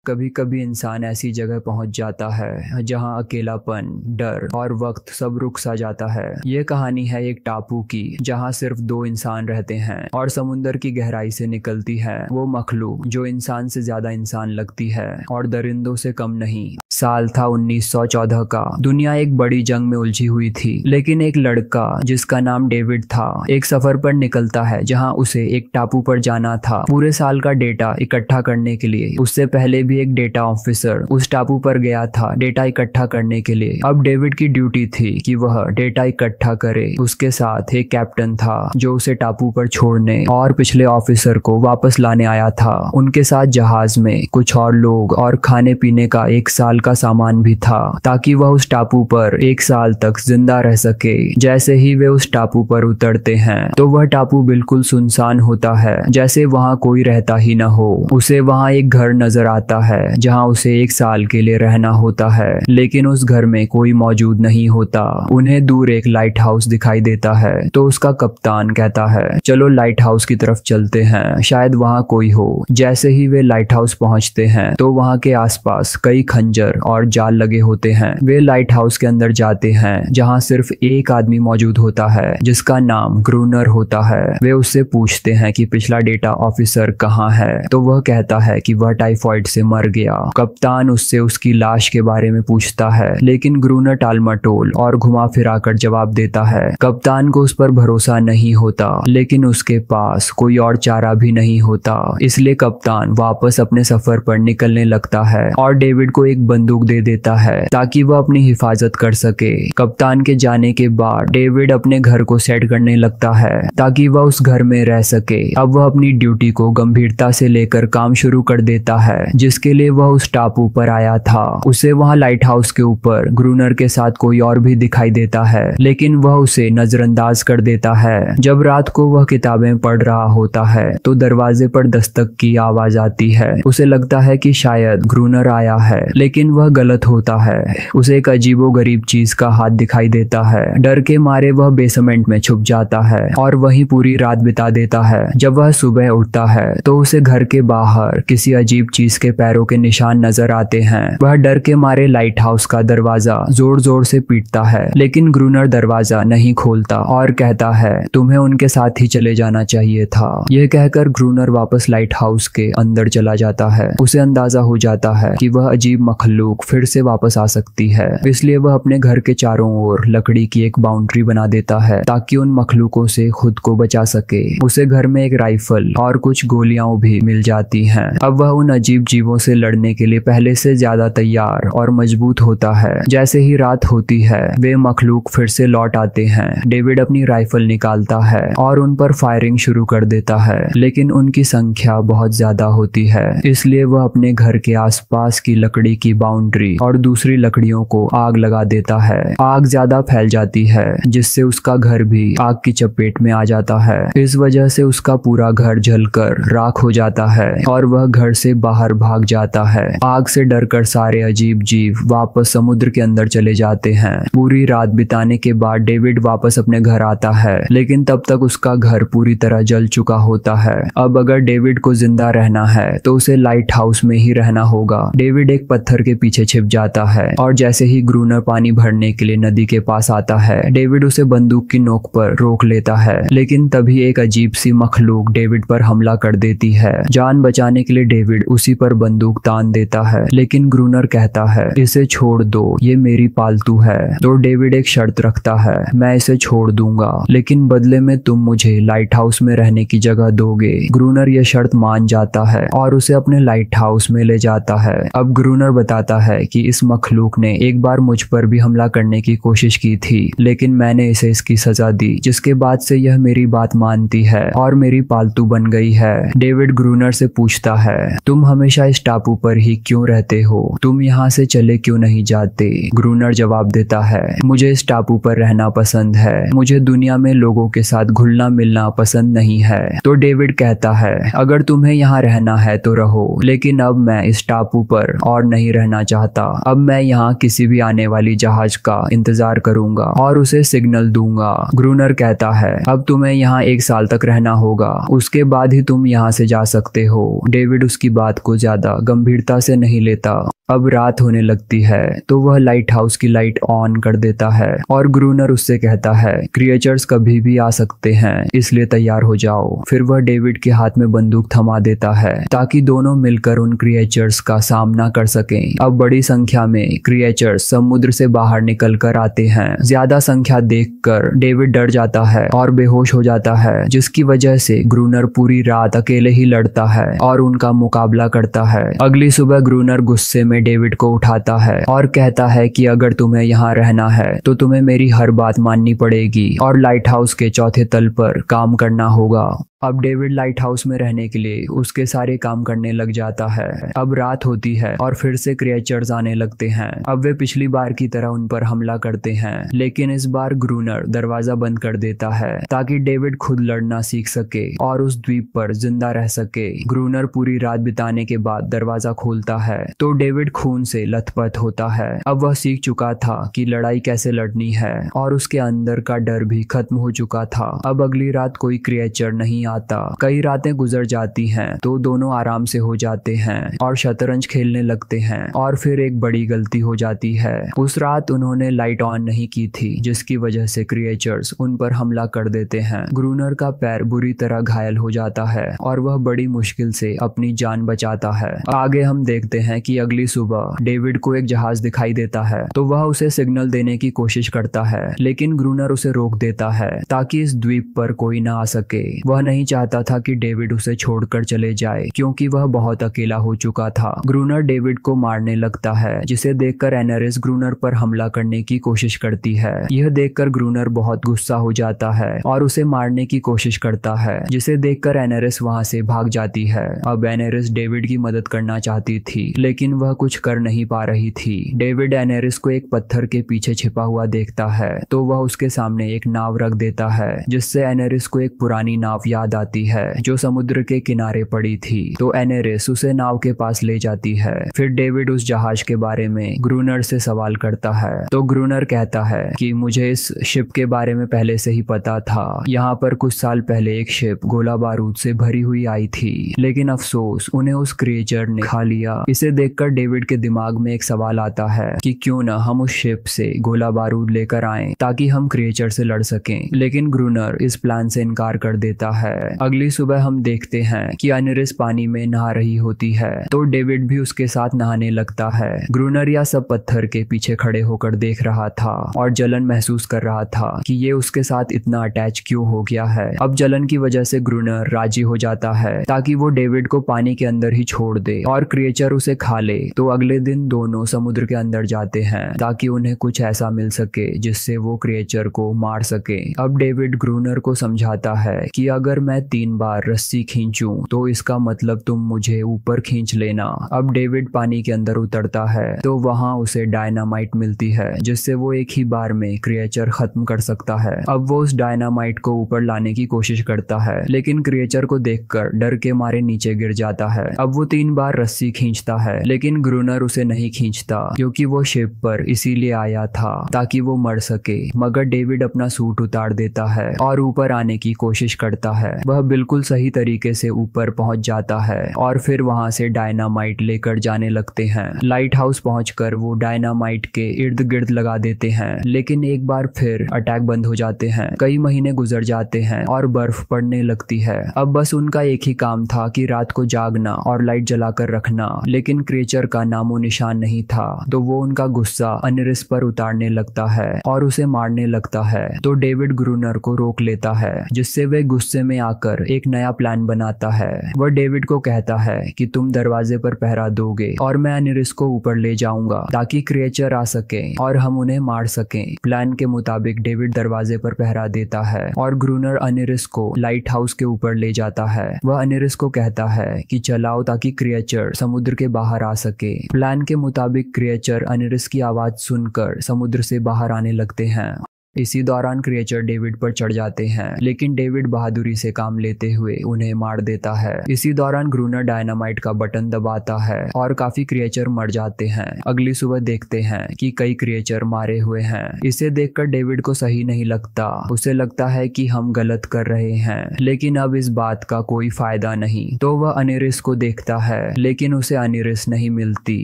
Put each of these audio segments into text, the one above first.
कभी कभी इंसान ऐसी जगह पहुंच जाता है जहां अकेलापन, डर और वक्त सब रुक सा जाता है। ये कहानी है एक टापू की जहां सिर्फ दो इंसान रहते हैं और समुंदर की गहराई से निकलती है वो मखलूक जो इंसान से ज्यादा इंसान लगती है और दरिंदों से कम नहीं। साल था 1914 का। दुनिया एक बड़ी जंग में उलझी हुई थी, लेकिन एक लड़का जिसका नाम डेविड था एक सफर पर निकलता है जहां उसे एक टापू पर जाना था पूरे साल का डेटा इकट्ठा करने के लिए। उससे पहले भी एक डेटा ऑफिसर उस टापू पर गया था डेटा इकट्ठा करने के लिए। अब डेविड की ड्यूटी थी कि वह डेटा इकट्ठा करे। उसके साथ एक कैप्टन था जो उसे टापू पर छोड़ने और पिछले ऑफिसर को वापस लाने आया था। उनके साथ जहाज में कुछ और लोग और खाने पीने का एक साल का सामान भी था ताकि वह उस टापू पर एक साल तक जिंदा रह सके। जैसे ही वे उस टापू पर उतरते हैं तो वह टापू बिल्कुल सुनसान होता है, जैसे वहां कोई रहता ही न हो। उसे वहां एक घर नजर आता है जहां उसे एक साल के लिए रहना होता है, लेकिन उस घर में कोई मौजूद नहीं होता। उन्हें दूर एक लाइट हाउस दिखाई देता है तो उसका कप्तान कहता है चलो लाइट हाउस की तरफ चलते हैं, शायद वहां कोई हो। जैसे ही वे लाइट हाउस पहुंचते हैं तो वहां के आसपास कई खंजर और जाल लगे होते हैं। वे लाइट हाउस के अंदर जाते हैं जहां सिर्फ एक आदमी मौजूद होता है जिसका नाम ग्रूनर होता है। वे उससे पूछते हैं कि पिछला डेटा ऑफिसर कहाँ है, तो वह कहता है कि वह टाइफाइड से मर गया। कप्तान उससे उसकी लाश के बारे में पूछता है, लेकिन ग्रूनर टालमटोल और घुमा फिरा कर जवाब देता है। कप्तान को उस पर भरोसा नहीं होता, लेकिन उसके पास कोई और चारा भी नहीं होता, इसलिए कप्तान वापस अपने सफर पर निकलने लगता है और डेविड को एक बंदूक दे देता है ताकि वह अपनी हिफाजत कर सके। कप्तान के जाने के बाद डेविड अपने घर को सेट करने लगता है ताकि वह उस घर में रह सके। अब वह अपनी ड्यूटी को गंभीरता से लेकर काम शुरू कर देता है जिसके लिए वह उस टापू पर आया था। उसे वहां लाइट हाउस के ऊपर ग्रूनर के साथ कोई और भी दिखाई देता है, लेकिन वह उसे नजरअंदाज कर देता है। जब रात को वह किताबें पढ़ रहा होता है तो दरवाजे पर दस्तक की आवाज आती है। उसे लगता है कि शायद ग्रूनर आया है, लेकिन वह गलत होता है। उसे एक अजीबोगरीब चीज का हाथ दिखाई देता है। डर के मारे वह बेसमेंट में छुप जाता है और वहीं पूरी रात बिता देता है। जब वह सुबह उठता है तो उसे घर के बाहर किसी अजीब चीज के पैरों के निशान नजर आते हैं। वह डर के मारे लाइट हाउस का दरवाजा जोर जोर से पीटता है, लेकिन ग्रूनर दरवाजा नहीं खोलता और कहता है तुम्हें उनके साथ ही चले जाना चाहिए था। यह कहकर ग्रूनर वापस लाइट हाउस के अंदर चला जाता है। उसे अंदाजा हो जाता है कि वह अजीब मखलूक फिर से वापस आ सकती है, इसलिए वह अपने घर के चारों ओर लकड़ी की एक बाउंड्री बना देता है ताकि उन मखलूकों से खुद को बचा सके। उसे घर में एक राइफल और कुछ गोलियां भी मिल जाती हैं। अब वह उन अजीब जीवों से लड़ने के लिए पहले से ज्यादा तैयार और मजबूत होता है। जैसे ही रात होती है वे मखलूक फिर से लौट आते हैं। डेविड अपनी राइफल निकालता है और उन पर फायरिंग शुरू कर देता है, लेकिन उनकी संख्या बहुत ज्यादा होती है, इसलिए वह अपने घर के आसपास की लकड़ी की बाउंड्री और दूसरी लकड़ियों को आग लगा देता है। आग ज्यादा फैल जाती है जिससे उसका घर भी आग की चपेट में आ जाता है। इस वजह से उसका पूरा घर जलकर राख हो जाता है और वह घर से बाहर भाग जाता है। आग से डरकर सारे अजीब जीव वापस समुद्र के अंदर चले जाते हैं। पूरी रात बिताने के बाद डेविड वापस अपने घर आता है, लेकिन तब तक उसका घर पूरी तरह जल चुका होता है। अब अगर डेविड को जिंदा रहना है तो उसे लाइट हाउस में ही रहना होगा। डेविड एक पत्थर के पीछे छिप जाता है और जैसे ही ग्रूनर पानी भरने के लिए नदी के पास आता है डेविड उसे बंदूक की नोक पर रोक लेता है, लेकिन तभी एक अजीब सी मखलूक डेविड पर हमला कर देती है। जान बचाने के लिए डेविड उसी पर बंदूक तान देता है, लेकिन ग्रूनर कहता है इसे छोड़ दो, ये मेरी पालतू है। तो डेविड एक शर्त रखता है, मैं इसे छोड़ दूंगा लेकिन बदले में तुम मुझे लाइट हाउस में रहने की जगह दोगे। ग्रूनर यह शर्त मान जाता है और उसे अपने लाइट हाउस में ले जाता है। अब ग्रूनर बताता है कि इस मखलूक ने एक बार मुझ पर भी हमला करने की कोशिश की थी, लेकिन मैंने इसे इसकी सजा दी, जिसके बाद से यह मेरी बात मानती है और मेरी पालतू बन गई है। डेविड ग्रूनर से पूछता है तुम हमेशा इस टापू पर ही क्यों रहते हो, तुम यहाँ से चले क्यों नहीं जाते। ग्रूनर जवाब देता है मुझे इस टापू पर रहना पसंद है, मुझे दुनिया में लोगों के साथ घुलना मिलना पसंद नहीं है। तो डेविड कहता है अगर तुम्हें यहाँ रहना है तो रहो, लेकिन अब मैं इस टापू पर और नहीं रहना चाहता। अब मैं यहाँ किसी भी आने वाली जहाज का इंतजार करूंगा और उसे सिग्नल दूंगा। ग्रूनर कहता है अब तुम्हें यहाँ एक साल तक रहना होगा, उसके बाद ही तुम यहाँ से जा सकते हो। डेविड उसकी बात को ज्यादा गंभीरता से नहीं लेता। अब रात होने लगती है तो वह लाइट हाउस की लाइट ऑन कर देता है और ग्रूनर उससे कहता है क्रिएचर्स कभी भी आ सकते हैं, इसलिए तैयार हो जाओ। फिर वह डेविड के हाथ में बंदूक थमा देता है ताकि दोनों मिलकर उन क्रिएचर्स का सामना कर सकें। अब बड़ी संख्या में क्रिएचर्स समुद्र से बाहर निकल कर आते हैं। ज्यादा संख्या देखकर डेविड डर जाता है और बेहोश हो जाता है, जिसकी वजह से ग्रूनर पूरी रात अकेले ही लड़ता है और उनका मुकाबला करता है। अगली सुबह ग्रूनर गुस्से में डेविड को उठाता है और कहता है कि अगर तुम्हें यहाँ रहना है तो तुम्हें मेरी हर बात माननी पड़ेगी और लाइट हाउस के चौथे तल पर काम करना होगा। अब डेविड लाइट हाउस में रहने के लिए उसके सारे काम करने लग जाता है। अब रात होती है और फिर से क्रिएचर्स आने लगते हैं। अब वे पिछली बार की तरह उन पर हमला करते हैं, लेकिन इस बार ग्रूनर दरवाजा बंद कर देता है ताकि डेविड खुद लड़ना सीख सके और उस द्वीप पर जिंदा रह सके। ग्रूनर पूरी रात बिताने के बाद दरवाजा खोलता है तो डेविड खून से लथपथ होता है। अब वह सीख चुका था कि लड़ाई कैसे लड़नी है और उसके अंदर का डर भी खत्म हो चुका था। अब अगली रात कोई क्रिएचर नहीं आता। कई रातें गुजर जाती हैं तो दोनों आराम से हो जाते हैं और शतरंज खेलने लगते हैं और फिर एक बड़ी गलती हो जाती है। उस रात उन्होंने लाइट ऑन नहीं की थी, जिसकी वजह से क्रिएचर्स उन पर हमला कर देते हैं। ग्रूनर का पैर बुरी तरह घायल हो जाता है और वह बड़ी मुश्किल से अपनी जान बचाता है। आगे हम देखते हैं कि अगली सुबह डेविड को एक जहाज दिखाई देता है तो वह उसे सिग्नल देने की कोशिश करता है, लेकिन ग्रूनर उसे रोक देता है ताकि इस द्वीप पर कोई ना आ सके। वह नहीं चाहता था कि डेविड उसे छोड़कर चले जाए क्योंकि वह बहुत अकेला हो चुका था। ग्रूनर डेविड को मारने लगता है, जिसे देखकर एनेरिस ग्रूनर पर हमला करने की कोशिश करती है। यह देखकर ग्रूनर बहुत गुस्सा हो जाता है और उसे मारने की कोशिश करता है, जिसे देखकर एनेरिस वहां से भाग जाती है। अब एनेरिस डेविड की मदद करना चाहती थी, लेकिन वह कुछ कर नहीं पा रही थी। डेविड एनेरिस को एक पत्थर के पीछे छिपा हुआ देखता है तो वह उसके सामने एक नाव रख देता है, जिससे एनेरिस को एक पुरानी नाव याद आती है जो समुद्र के किनारे पड़ी थी। तो एनेरिस उसे नाव के पास ले जाती है। फिर डेविड उस जहाज के बारे में ग्रूनर से सवाल करता है तो ग्रूनर कहता है कि मुझे इस शिप के बारे में पहले से ही पता था। यहाँ पर कुछ साल पहले एक शिप गोला बारूद से भरी हुई आई थी, लेकिन अफसोस उन्हें उस क्रिएचर ने खा लिया। इसे देखकर डेविड के दिमाग में एक सवाल आता है कि क्यों न हम उस शिप से गोला बारूद लेकर आएं ताकि हम क्रिएचर से लड़ सकें, लेकिन ग्रूनर इस प्लान से इनकार कर देता है। अगली सुबह हम देखते हैं कि एनेरिस पानी में नहा रही होती है तो डेविड भी उसके साथ नहाने लगता है। ग्रूनर यह सब पत्थर के पीछे खड़े होकर देख रहा था और जलन महसूस कर रहा था कि ये उसके साथ इतना अटैच क्यों हो गया है। अब जलन की वजह से ग्रूनर राजी हो जाता है ताकि वो डेविड को पानी के अंदर ही छोड़ दे और क्रिएचर उसे खा ले। तो अगले दिन दोनों समुद्र के अंदर जाते हैं ताकि उन्हें कुछ ऐसा मिल सके जिससे वो क्रिएचर को मार सके। अब डेविड ग्रूनर को समझाता है कि अगर मैं 3 बार रस्सी खींचूं तो इसका मतलब तुम मुझे ऊपर खींच लेना। अब डेविड पानी के अंदर उतरता है तो वहां उसे डायनामाइट मिलती है, जिससे वो एक ही बार में क्रिएचर खत्म कर सकता है। अब वो उस डायनामाइट को ऊपर लाने की कोशिश करता है, लेकिन क्रिएचर को देखकर डर के मारे नीचे गिर जाता है। अब वो 3 बार रस्सी खींचता है, लेकिन ग्रूनर उसे नहीं खींचता क्योंकि वो शिप पर इसीलिए आया था ताकि वो मर सके। मगर डेविड अपना सूट उतार देता है और ऊपर आने की कोशिश करता है। वह बिल्कुल सही तरीके से ऊपर पहुंच जाता है और फिर वहां से डायनामाइट लेकर जाने लगते हैं। लाइट हाउस पहुंचकर वो डायनामाइट के इर्द गिर्द लगा देते हैं, लेकिन एक बार फिर अटैक बंद हो जाते हैं। कई महीने गुजर जाते हैं और बर्फ पड़ने लगती है। अब बस उनका एक ही काम था कि रात को जागना और लाइट जलाकर रखना, लेकिन क्रिएचर का नामो निशान नहीं था। तो वो उनका गुस्सा एनेरिस पर उतारने लगता है और उसे मारने लगता है। तो डेविड ग्रूनर को रोक लेता है, जिससे वे गुस्से में आकर एक नया प्लान बनाता है। वह डेविड को कहता है कि तुम दरवाजे पर पहरा दोगे और मैं एनेरिस को ऊपर ले जाऊंगा ताकि क्रिएचर आ सके और हम उन्हें मार सकें। प्लान के मुताबिक डेविड दरवाजे पर पहरा देता है और ग्रूनर एनेरिस को लाइट हाउस के ऊपर ले जाता है। वह एनेरिस को कहता है कि चलाओ ताकि क्रिएचर समुद्र के बाहर आ सके। प्लान के मुताबिक क्रिएचर एनेरिस की आवाज सुनकर समुद्र से बाहर आने लगते हैं। इसी दौरान क्रिएचर डेविड पर चढ़ जाते हैं, लेकिन डेविड बहादुरी से काम लेते हुए उन्हें मार देता है। इसी दौरान ग्रूनर डायनामाइट का बटन दबाता है और काफी क्रिएचर मर जाते हैं। अगली सुबह देखते हैं कि कई क्रिएचर मारे हुए हैं। इसे देखकर डेविड को सही नहीं लगता। उसे लगता है कि हम गलत कर रहे हैं, लेकिन अब इस बात का कोई फायदा नहीं। तो वह अनिरिस को देखता है, लेकिन उसे अनिरिस नहीं मिलती।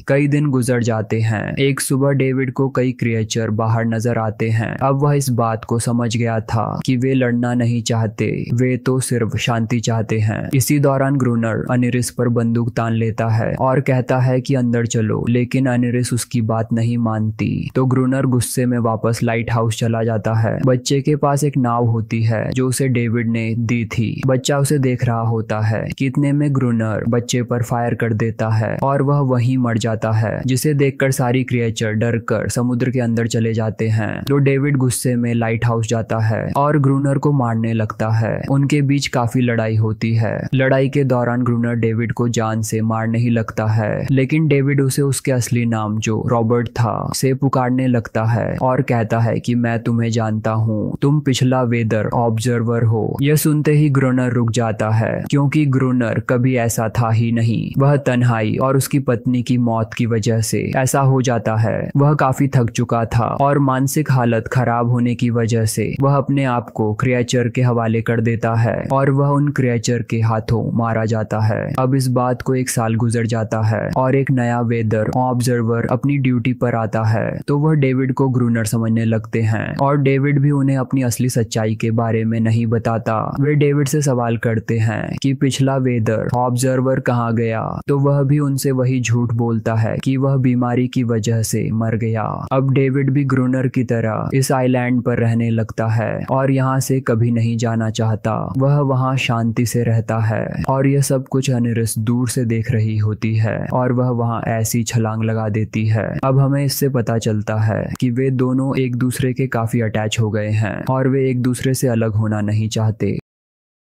कई दिन गुजर जाते हैं। एक सुबह डेविड को कई क्रिएचर बाहर नजर आते हैं। अब वह इस बात को समझ गया था कि वे लड़ना नहीं चाहते, वे तो सिर्फ शांति चाहते हैं। इसी दौरान ग्रूनर अनिरिस पर बंदूक तान लेता है और कहता है कि अंदर चलो, लेकिन अनिरिस उसकी बात नहीं मानती। तो ग्रूनर गुस्से में वापस लाइट हाउस चला जाता है। बच्चे के पास एक नाव होती है जो उसे डेविड ने दी थी। बच्चा उसे देख रहा होता है कि इतने में ग्रूनर बच्चे पर फायर कर देता है और वह वहीं मर जाता है, जिसे देखकर सारी क्रिएचर डर कर समुद्र के अंदर चले जाते हैं। तो डेविड गुस्से में लाइट हाउस जाता है और ग्रूनर को मारने लगता है। उनके बीच काफी लड़ाई होती है। लड़ाई के दौरान ग्रूनर डेविड को जान से मारने ही लगता है, लेकिन डेविड उसे उसके असली नाम जो रॉबर्ट था से पुकारने लगता है और कहता है कि मैं तुम्हें जानता हूँ, तुम पिछला वेदर ऑब्जर्वर हो। यह सुनते ही ग्रूनर रुक जाता है, क्योंकि ग्रूनर कभी ऐसा था ही नहीं। वह तन्हाई और उसकी पत्नी की मौत की वजह से ऐसा हो जाता है। वह काफी थक चुका था और मानसिक हालत खराब होने की वजह से वह अपने आप को क्रिएचर के हवाले कर देता है और वह उन क्रिएचर के हाथों मारा जाता है। अब इस बात को 1 साल गुजर जाता है और एक नया वेदर ऑब्जर्वर अपनी ड्यूटी पर आता है। तो वह डेविड को ग्रूनर समझने लगते हैं और डेविड भी उन्हें अपनी असली सच्चाई के बारे में नहीं बताता। वे डेविड से सवाल करते हैं कि पिछला वेदर ऑब्जर्वर कहाँ गया। तो वह भी उनसे वही झूठ बोलता है कि वह बीमारी की वजह से मर गया। अब डेविड भी ग्रूनर की तरह इस आइलैंड पर रहने लगता है और यहाँ से कभी नहीं जाना चाहता। वह वहाँ शांति से रहता है और यह सब कुछ अनिरिस दूर से देख रही होती है और वह वहाँ ऐसी छलांग लगा देती है। अब हमें इससे पता चलता है कि वे दोनों एक दूसरे के काफी अटैच हो गए हैं और वे एक दूसरे से अलग होना नहीं चाहते।